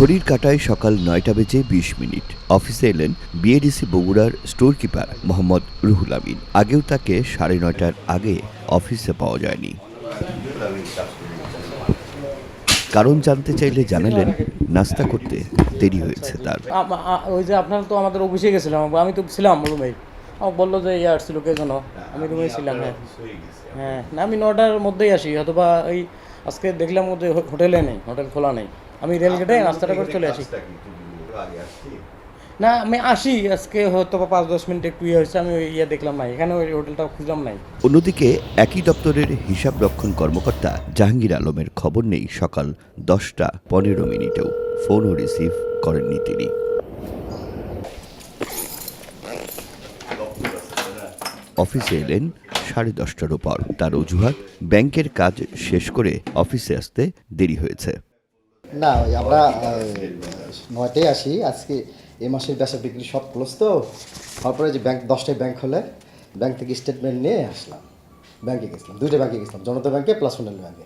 ঘড়ির কাঁটায় সকাল ৯টা বেজে ২০ মিনিট। অফিসে এলেন বিএডিসি বগুড়ার স্টোর কিপার মোহাম্মদ রুহুল আমিন। আগেও তাকে ৯:৩০টার আগে অফিসে পাওয়া যায়নি। কারণ জানতে চাইলে জানালেন, নাস্তা করতে দেরি হয়েছে তার। ওই যে আপনার তো আমাদের অফিসে গেছিলাম, আমি তো ছিলাম রুমেই। আমাকে বললো যে আসছিল কে যেন, আমি রুমেই ছিলাম। হ্যাঁ না, আমি ৯টার মধ্যেই আসি, অথবা এই আজকে দেখলাম যে হোটেলে নেই, হোটেল খোলা নেই। আমি রেলগেটে নাস্তাটা করে চলে আসি। না আমি আসি আজকে হয়তো ৫-১০ মিনিট একটু হয়েছে, আমি দেখলাম নাই, এখানে ওই হোটেলটা খুঁজলাম নাই। অন্যদিকে একই দপ্তরের হিসাব রক্ষণ কর্মকর্তা জাহাঙ্গীর আলমের খবর নেই সকাল ১০টা ১৫ মিনিটেও। ফোনও রিসিভ করেননি তিনি। অফিসে এলেন ১০:৩০টারও পর। তার অজুহাত, ব্যাংকের কাজ শেষ করে অফিসে আসতে দেরি হয়েছে। না, আমরা ৯টায় আসি। আজকে এই মাসের বেচা বিক্রি সব ক্লোজ তো, তারপরে যে ব্যাংক ১০টায় ব্যাংক হলে ব্যাংক থেকে স্টেটমেন্ট নিয়ে আসলাম। ব্যাংকে গেছিলাম, ২টা ব্যাংকে গেছিলাম, জনতা ব্যাংকে প্লাস সোনালী ব্যাংকে।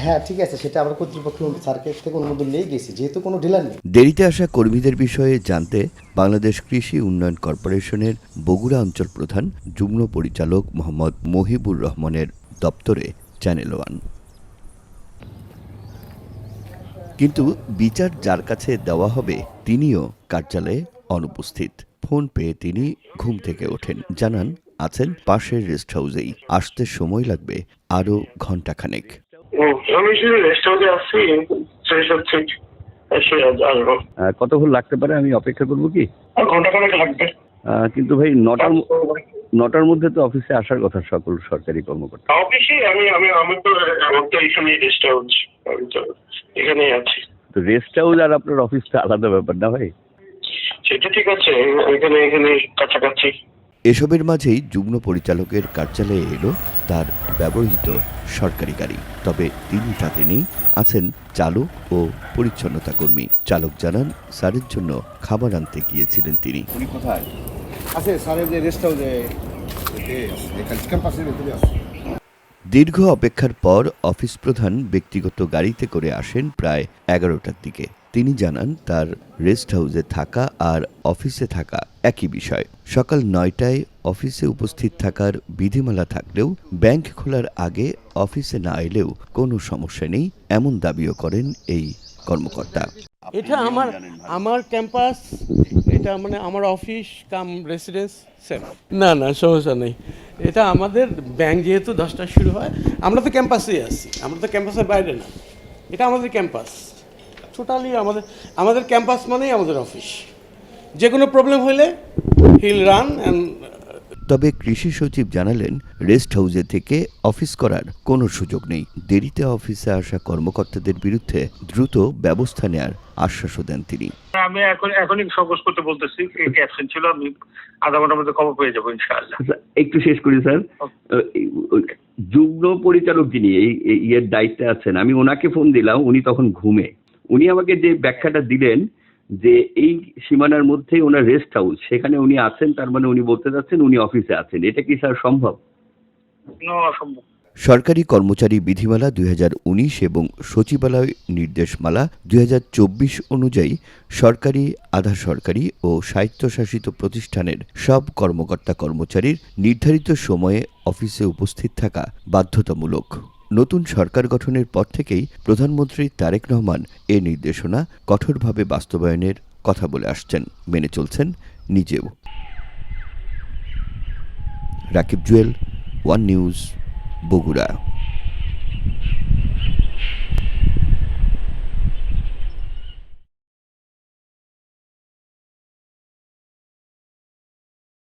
হ্যাঁ ঠিক আছে, সেটা আমরা কর্তৃপক্ষ স্যারকের থেকে অনুমোদন নিয়ে গেছি, যেহেতু কোনো ডিলার নেই। দেরিতে আসা কর্মীদের বিষয়ে জানতে বাংলাদেশ কৃষি উন্নয়ন কর্পোরেশনের বগুড়া অঞ্চল প্রধান যুগ্ম পরিচালক মোহাম্মদ মহিবুর রহমানের দপ্তরে চ্যানেল ওয়ান। কিন্তু বিচার যার কাছে দেওয়া হবে তিনিও কার্যালয়ে অনুপস্থিত। ফোন পেয়ে তিনি ঘুম থেকে ওঠেন, জানান আছেন পাশের রেস্ট হাউসেই, আসতে সময় লাগবে আরো ঘন্টাখানেক। কতক্ষণ লাগতে পারে, আমি অপেক্ষা করবো কি? ঘন্টাখানেক লাগবে। কিন্তু ভাই ৯টার মধ্যে তো অফিসে আসার কথা সকল সরকারি কর্মকর্তা। অফিসে আমি তো আমার তো এখানে রেস্ট হাউস, আমি তো এখানেই আছি। তো রেস্ট হাউস আর আপনার অফিসটা আলাদা ব্যাপার না ভাই? সেটা ঠিক আছে, এখানে কাছাকাছি। এসবের মাঝেই যুগ্ম পরিচালকের কার্যালয়ে এলো তার ব্যবহৃত সরকারি গাড়ি। তবে তিনি তাতে নেই, আছেন চালক ও পরিচ্ছন্নতা কর্মী। চালক জানান, স্যারের জন্য খাবার আনতে গিয়েছিলেন তিনি। উনি কোথায় আছে? স্যারের যে রেস্ট হাউসে ক্যাম্পাসের ভিতরে আছে। দীর্ঘ অপেক্ষার পর অফিস প্রধান ব্যক্তিগত গাড়িতে করে আসেন প্রায় ১১টার দিকে। তিনি জানান, তার রেস্ট হাউসে থাকা আর অফিসে থাকা একই বিষয়। সকাল ৯টায় অফিসে উপস্থিত থাকার বিধিমালা থাকলেও ব্যাংক খোলার আগে অফিসে না এলেও কোনো সমস্যা নেই, এমন দাবিও করেন এই কর্মকর্তা। এটা আমার ক্যাম্পাস, এটা মানে আমার অফিস কাম রেসিডেন্স সেম। না সমস্যা নেই। এটা আমাদের ব্যাংক যেহেতু 10টায় শুরু হয়, আমরা তো ক্যাম্পাসেই আছি, আমরা তো ক্যাম্পাসের বাইরে না। এটা আমাদের ক্যাম্পাস, টোটালি আমাদের ক্যাম্পাস মানেই আমাদের অফিস। যে কোনো প্রবলেম হলে হিল রান অ্যান্ড। তবে কৃষি সচিব জানালেন, রেস্ট হাউসে থেকে অফিস করার কোনো সুযোগ নেই। দেরিতে অফিসে আসা কর্মকর্তাদের বিরুদ্ধে দ্রুত ব্যবস্থা নেয়ার আশ্বাসও দেন তিনি। আমি এখনই সকোজ করতে বলতেছি, অ্যাবসেন্ট ছিল, আমি আধা ঘন্টার মধ্যে খবর পেয়ে যাবো ইনশাআল্লাহ। একটু শেষ করি স্যার। যুগ্ম পরিচালক যিনি এর দায়িত্বে আছেন, আমি ওনাকে ফোন দিলাম, উনি তখন ঘুমে। উনি আমাকে যে ব্যাখ্যাটা দিলেন যে এই সীমানার মধ্যেই ওনার রেস্ট হাউস, সেখানে উনি আছেন, তার মানে উনি বলতে চাচ্ছেন উনি অফিসে আছেন। এটা কি স্যার সম্ভব? অসম্ভব। সরকারি কর্মচারী বিধিমালা ২০১৯ এবং সচিবালয় নির্দেশমালা ২০২৪ অনুযায়ী সরকারি, আধা সরকারি ও স্বায়ত্তশাসিত প্রতিষ্ঠানের সব কর্মকর্তা কর্মচারীর নির্ধারিত সময়ে অফিসে উপস্থিত থাকা বাধ্যতামূলক। নতুন সরকার গঠনের পর থেকেই প্রধানমন্ত্রী তারেক রহমান এ নির্দেশনা কঠোরভাবে বাস্তবায়নের কথা বলে আসছেন, মেনে চলছেন নিজেও। Rakib Jewel, one news, Bogura.